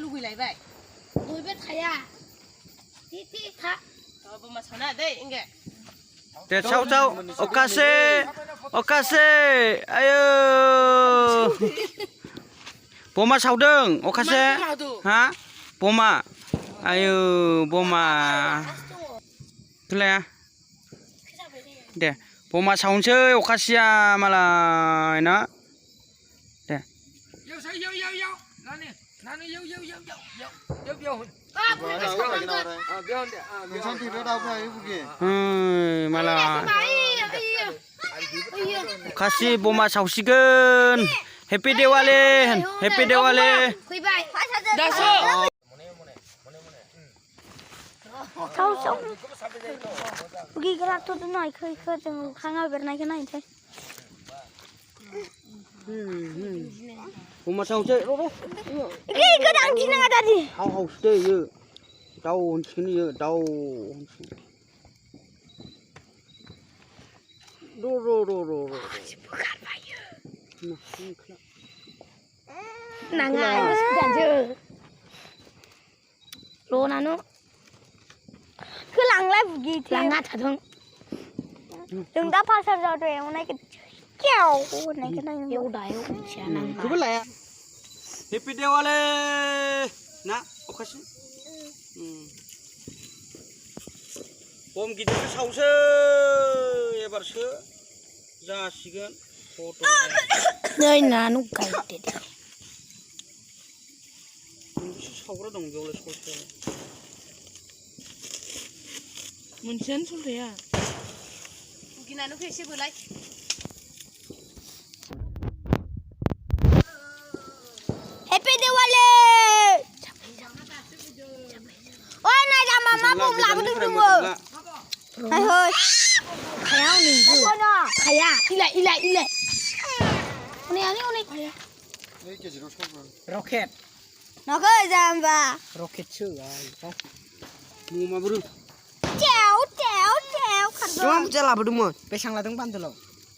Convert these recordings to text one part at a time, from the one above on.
लुगैलायबाय बयबो थाया ति था बोरमा सावना दै इंगे दे साव अखासे आयो बमा सावदों अखासे हा बमा आयो बमा खोलाया दे बमा सावनोसै अखासेया मालाय ना दे malah kasih boma sausigen happy Diwali Sao sống ghi cái lạc tôi nói khơi từng khang ao Việt Nam cái này thôi boma sau chơi cái đằng gì nữa ta đi hau chơi dữ đau sini dữ đau ro nang ai đàn chưa lô nào nữa cứ lằng lấy gì thì lằng ngắt thật không đừng đáp phát sao rồi em này cái kẹo này cái này yêu đại sẽ nang cứ bên này happy Diwali na okasi bom गिदिर सावसो एबारसो जासिगोन फट' नै नानु गायदे दे मोनसे सावग्रा दं बेयावलाय सलथाया मोनसेयानो सलथाया गिनानै फैसे बोलाय Happy Diwali ôi này là mama bùm làm được không rồi này hơi khéo nỉ vừa khéo đi lại này roket nó có làm và roket chưa rồi mua mà bự chéo khăn cuma bisa lah berdua pesang ladang bantu lo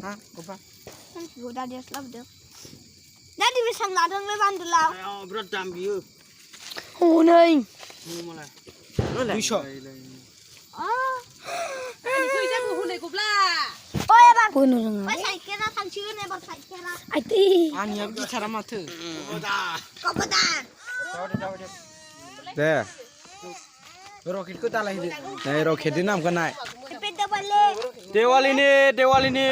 hah apa udah dia selap deh jadi bisa ladang le bantu lah berat dam biu oh này mua malah bisa anh khơi ra của này cục la ôi bạn ôi nó phải xài kia ra thằng chưa này bạn xài kia ra ai ti anh nhớ cái cara mà thử có bớt à deh roket ku talah ini nah roket ini nam kenai Happy Diwali Diwali ni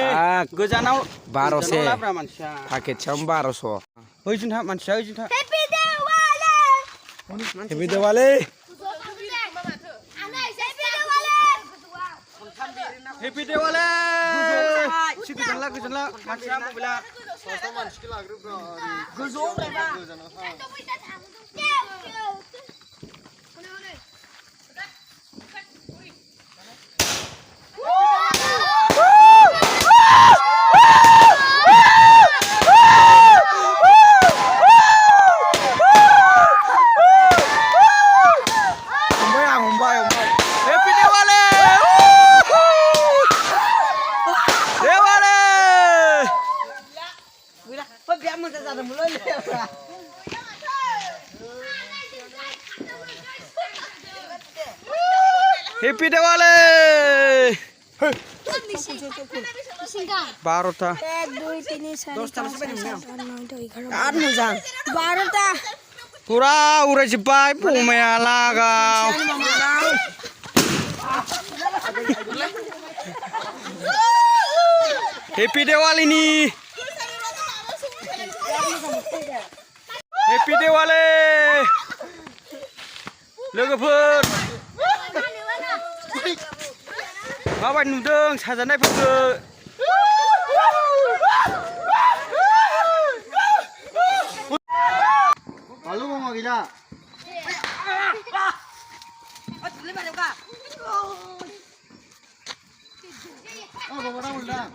gojanau 1200 paket jam 1200 oizin ha manusia oizin ha Happy Diwali Happy Diwali Happy Diwali gojanlah manusia mau bilang gojong lah Happy Diwali 12টা 1 2 3 4 10টা sampai 12টা pura udah jebai pumaya lagau Happy Diwali nih Happy Diwali लोगोफोर माबायदि नुदों साजानायफोरखौ Halo mama gila Oh, bawa ulang